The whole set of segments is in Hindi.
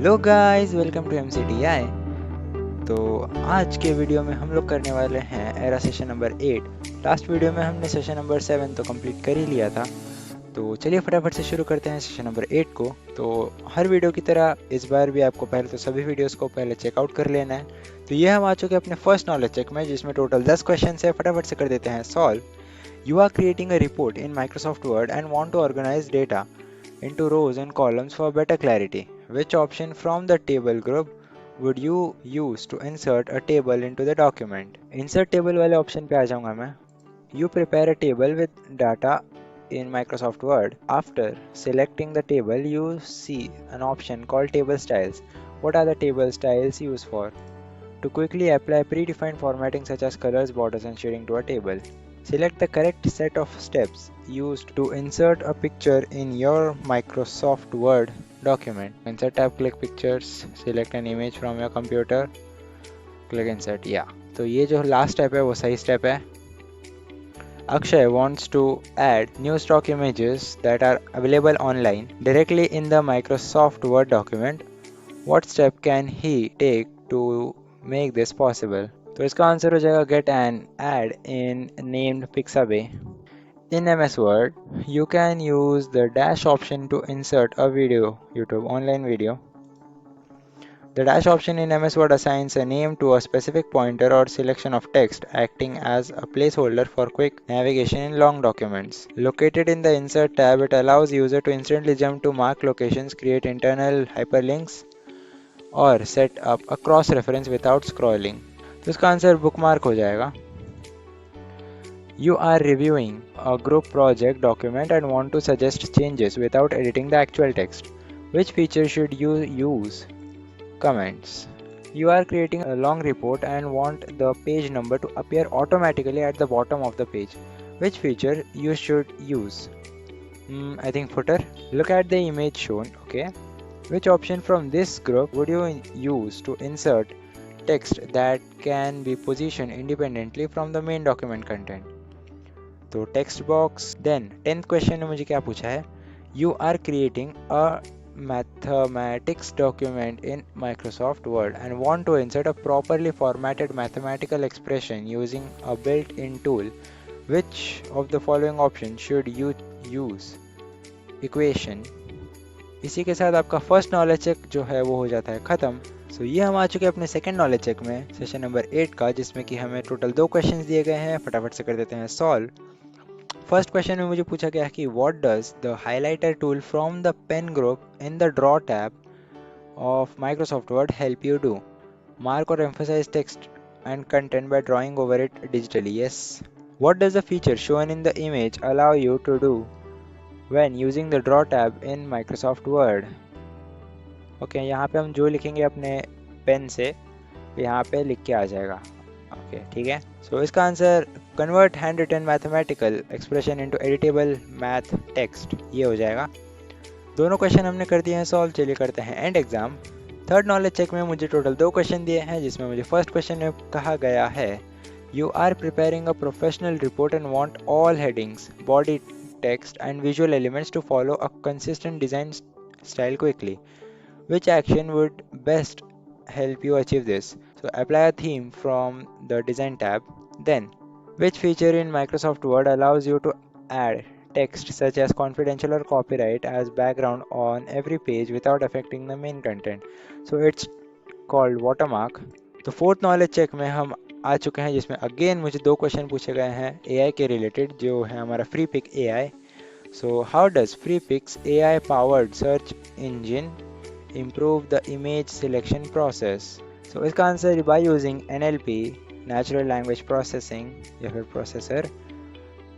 Hello guys, welcome to MCTI। तो आज के वीडियो में हम लोग करने वाले हैं era session number 8। Last video में हमने सेशन नंबर 7 तो कंप्लीट कर ही लिया था। तो चलिए फटाफट से शुरू करते हैं सेशन नंबर 8 को। तो हर वीडियो की तरह इस बार भी आपको पहले तो सभी वीडियोस को पहले चेकआउट कर लेना है। तो ये हम आ चुके हैं अपने फर्स्ट नॉलेज चेक में, जिसमें टोटल 10 क्वेश्चन है। फटाफट से कर देते हैं solve. You are creating a report in Microsoft Word and want to organize data into rows and columns for better clarity. Which option from the table group would you use to insert a table into the document? Insert table वाले option पे आ जाऊंगा मैं. You prepare a table with data in Microsoft Word. After selecting the table, you see an option called table styles. What are the table styles used for? To quickly apply predefined formatting such as colors, borders and shading to a table. Select the correct set of steps used to insert a picture in your Microsoft Word document. Insert tab, click pictures, select an image from your computer, click insert. Yeah. तो ये जो लास्ट स्टेप है वो सही स्टेप है. Akshay wants to add new stock images that are available online directly in the Microsoft Word document. What step can he take to make this possible? तो इसका आंसर हो जाएगा get an ad in named Pixabay. In MS Word, you can use the dash option to insert a video, YouTube online video. The dash option in MS Word assigns a name to a specific pointer or selection of text, acting as a placeholder for quick navigation in long documents. Located in the Insert tab, it allows user to instantly jump to marked locations, create internal hyperlinks, और set up a cross reference without scrolling. तो इसका आंसर बुकमार्क हो जाएगा. You are reviewing a group project document and want to suggest changes without editing the actual text. Which feature should you use? Comments. You are creating a long report and want the page number to appear automatically at the bottom of the page. Which feature you should use? I think footer. Look at the image shown. Okay. Which option from this group would you use to insert text that can be positioned independently from the main document content? तो text box. Then 10th question ने मुझे क्या पूछा है? You are creating a mathematics document in Microsoft Word and want to insert a properly formatted mathematical expression using a built-in tool. Which of the following options should you use? Equation. इसी के साथ आपका फर्स्ट नॉलेज चेक जो है वो हो जाता है ख़त्म. सो ये हम आ चुके हैं अपने सेकंड नॉलेज चेक में, सेशन नंबर 8 का, जिसमें कि हमें टोटल 2 क्वेश्चंस दिए गए हैं. फटाफट से कर देते हैं सॉल्व. फर्स्ट क्वेश्चन में मुझे पूछा गया है कि what does the highlighter tool from the pen group in the draw tab of Microsoft Word help you do? Mark और emphasise text and content by drawing over it digitally. Yes. What does the feature shown in the image allow you to do when using the draw tab in Microsoft Word? Okay, यहाँ पे हम जो लिखेंगे अपने पेन से यहाँ पे लिख के आ जाएगा. ओके, ठीक है. सो इसका answer convert hand written mathematical expression into editable math text, ये हो जाएगा. दोनों क्वेश्चन हमने कर दिए हैं सॉल्व. चलिए करते हैं end exam. Third knowledge check में मुझे टोटल 2 क्वेश्चन दिए हैं, जिसमें मुझे फर्स्ट क्वेश्चन में कहा गया है you are preparing a professional report and want all headings, body text and visual elements to follow a consistent design style quickly. Which action would best help you achieve this? So apply a theme from the design tab. Then, which feature in Microsoft Word allows you to add text such as confidential or copyright as background on every page without affecting the main content? So it's called watermark. तो फोर्थ नॉलेज चेक में हम आ चुके हैं, जिसमें अगेन मुझे 2 क्वेश्चन पूछे गए हैं AI के रिलेटेड, जो है हमारा Freepik AI. So how does Freepik's AI powered search engine improve the image selection process? So इसका answer by using NLP, natural language processing या फिर processor,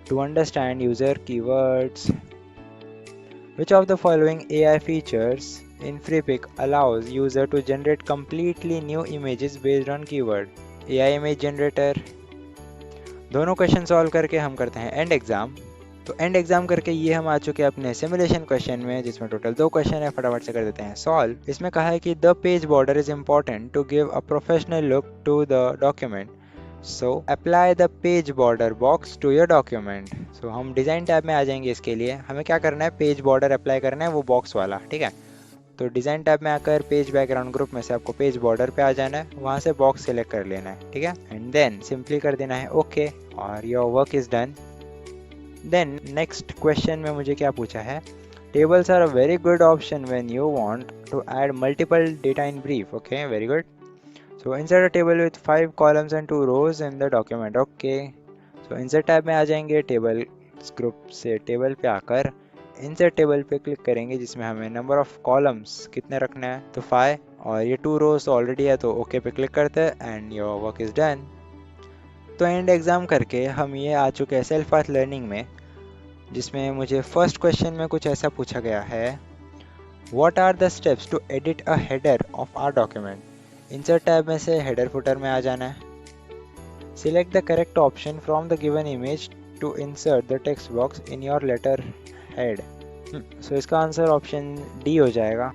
to understand user keywords. Which of the following AI features in FreePic allows user to generate completely new images based on keyword? AI image generator. दोनों क्वेश्चन सॉल्व करके हम करते हैं एंड एग्जाम. तो एंड एग्जाम करके ये हम आ चुके हैं अपने सिमुलेशन क्वेश्चन में, जिसमें टोटल 2 क्वेश्चन है. फटाफट से कर देते हैं सॉल्व. इसमें कहा है कि the page border is important to give a professional look to the document. So apply the page border box to your document. So हम डिज़ाइन टैब में आ जाएंगे. इसके लिए हमें क्या करना है, पेज बॉर्डर अप्लाई करना है, वो बॉक्स वाला, ठीक है. तो डिज़ाइन टैब में आकर पेज बैकग्राउंड ग्रुप में से आपको पेज बॉर्डर पे आ जाना है, वहाँ से बॉक्स सेलेक्ट कर लेना है, ठीक है, एंड देन सिंपली कर देना है ओके और your work is done. Then next question में मुझे क्या पूछा है, tables are a very good option when you want to add multiple data in brief. Okay, very good. So insert a table with 5 columns and 2 rows in the document. Okay, so insert tab में आ जाएंगे, टेबल ग्रुप से टेबल पे आकर इंसर्ट टेबल पे क्लिक करेंगे जिसमें हमें नंबर ऑफ कॉलम्स कितने रखना है, तो 5, और ये 2 रोज ऑलरेडी है तो ओके पे क्लिक करते हैं and your work is done. तो एंड एग्ज़ाम करके हम ये आ चुके हैं सेल्फ पाथ लर्निंग में, जिसमें मुझे फर्स्ट क्वेश्चन में कुछ ऐसा पूछा गया है, What are the steps to edit a header of our document? Insert tab में से header footer में आ जाना है। Select the correct option from the given image to insert the text box in your letter head. So इसका आंसर ऑप्शन डी हो जाएगा।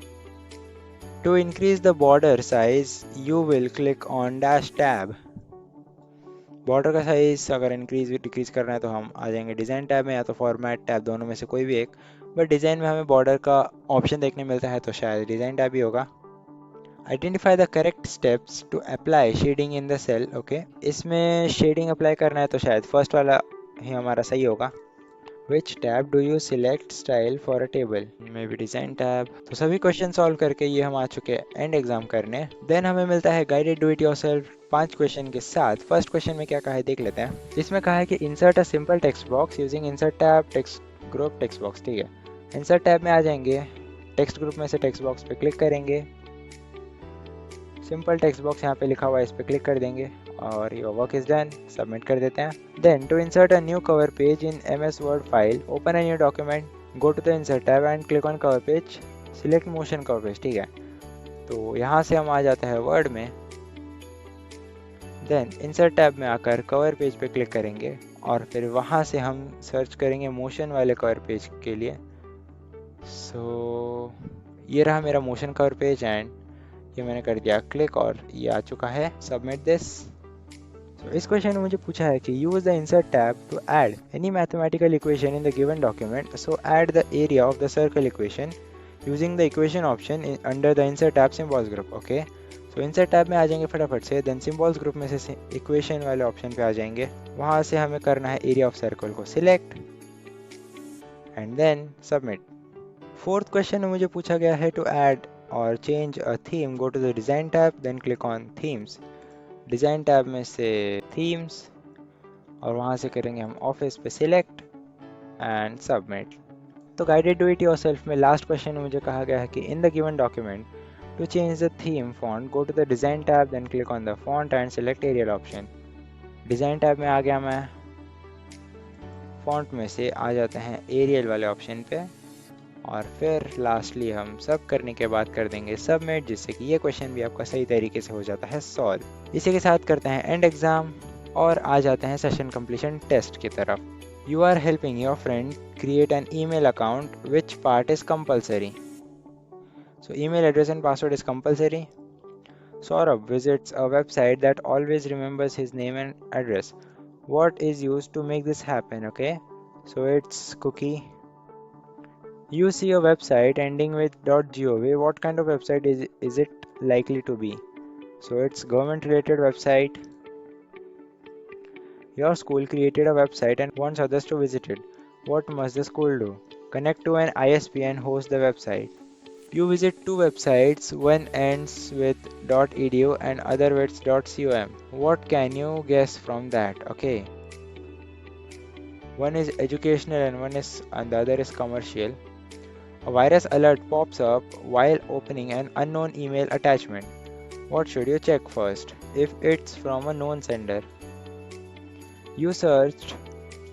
To increase the border size, you will click on dash tab. Border का साइज अगर इंक्रीज डिक्रीज करना है तो हम आ जाएंगे डिज़ाइन टैब में या तो फॉर्मेट टैब, दोनों में से कोई भी एक, बट डिज़ाइन में हमें बॉर्डर का ऑप्शन देखने मिलता है तो शायद डिज़ाइन टैब ही होगा। Identify the correct steps to apply shading in the cell. Okay, इसमें शेडिंग अप्लाई करना है तो शायद फर्स्ट वाला ही हमारा सही होगा। विच tab do you select style for a table, may be design tab. तो सभी क्वेश्चन सॉल्व करके ये हम आ चुके हैं एंड एग्जाम करने। देन हमें मिलता है guided do it yourself 5 question के साथ। फर्स्ट क्वेश्चन में क्या कहा है देख लेते हैं। इसमें कहा है कि insert a simple text box using insert tab text group text box, ठीक है। इंसर्ट टैब में आ जाएंगे, टेक्स्ट ग्रुप में से टेक्स्ट बॉक्स पे क्लिक करेंगे, सिंपल टेक्स्ट बॉक्स यहाँ पे लिखा हुआ है इस पर क्लिक कर देंगे और your work is done, submit कर देते हैं। Then to insert a new cover page in MS Word file, open a new document, go to the insert tab and click on cover page, select motion cover page, ठीक है। तो यहाँ से हम आ जाते हैं वर्ड में, देन इंसर्ट टैब में आकर कवर पेज पे क्लिक करेंगे और फिर वहाँ से हम सर्च करेंगे मोशन वाले कवर पेज के लिए। सो ये रहा मेरा मोशन कवर पेज एंड ये मैंने कर दिया क्लिक और ये आ चुका है, सबमिट दिस। तो इस क्वेश्चन में मुझे पूछा है कि use the insert tab to add any mathematical equation in the given document, so add the area of the circle equation using the equation option under the insert tab symbols group. Okay, so insert tab में आ जाएंगे फटाफट से, देन सिंबल्स ग्रुप में से इक्वेशन वाले ऑप्शन पे आ जाएंगे, वहाँ से हमें करना है एरिया ऑफ सर्कल को select and then submit. Fourth question में मुझे पूछा गया है to add or change a theme, go to the design tab then click on themes, design tab में से themes और वहाँ से करेंगे हम office पे select and submit। तो guided do it yourself में लास्ट क्वेश्चन में मुझे कहा गया है कि in the given document to change the theme font go to the design tab then click on the font and select Arial option। design tab में आ गया मैं, font में से आ जाते हैं Arial वाले ऑप्शन पे और फिर लास्टली हम सब करने के बाद कर देंगे सबमिट, जिससे कि ये क्वेश्चन भी आपका सही तरीके से हो जाता है सॉल्व। इसी के साथ करते हैं एंड एग्जाम और आ जाते हैं सेशन कंप्लीशन टेस्ट की तरफ। You are helping your friend create an email account, which part is compulsory, so email address and password is compulsory. Saurabh visits a website that always remembers his name and address. What is used to make this happen? Okay, so it's cookie. You see a website ending with .gov. What kind of website is it likely to be? So it's government related website. Your school created a website and wants others to visit it. What must the school do? Connect to an ISP and host the website. You visit two websites, one ends with .edu and other with .com. What can you guess from that? Okay. One is educational and the other is commercial. A virus alert pops up while opening an unknown email attachment. What should you check first? If it's from a known sender. You searched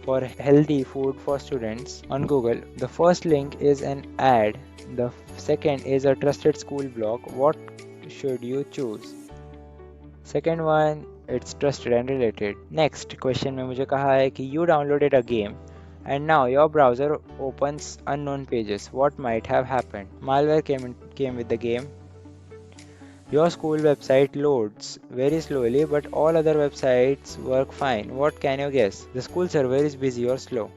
for healthy food for students on Google. The first link is an ad. The second is a trusted school blog. What should you choose? Second one, it's trusted and related. Next question में मुझे कहा है कि you downloaded a game and now your browser opens unknown pages. What might have happened? Malware came with the game. Your school website loads very slowly, but all other websites work fine. What can you guess? The school server is busy or slow.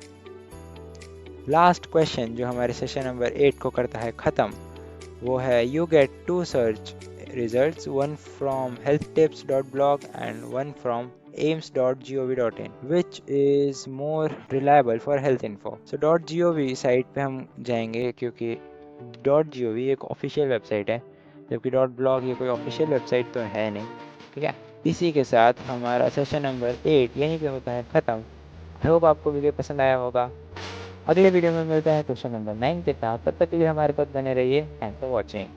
Last question जो हमारे सेशन नंबर 8 को करता है ख़त्म. वो है you get two search results, one from healthtips.blog and one from aims.gov.in, which is more reliable for health info. So .gov site पे हम जाएंगे क्योंकि .gov एक ऑफिशियल वेबसाइट है, जबकि .blog ये कोई ऑफिशियल वेबसाइट तो है नहीं। ठीक है, इसी के साथ हमारा सेशन नंबर 8 यहीं पे होता है ख़त्म। आई होप आपको वीडियो पसंद आया होगा। अगले वीडियो में मिलते हैं क्वेश्चन नंबर 9 के साथ। तब तक के लिए हमारे साथ बने रहिए। Thanks for watching.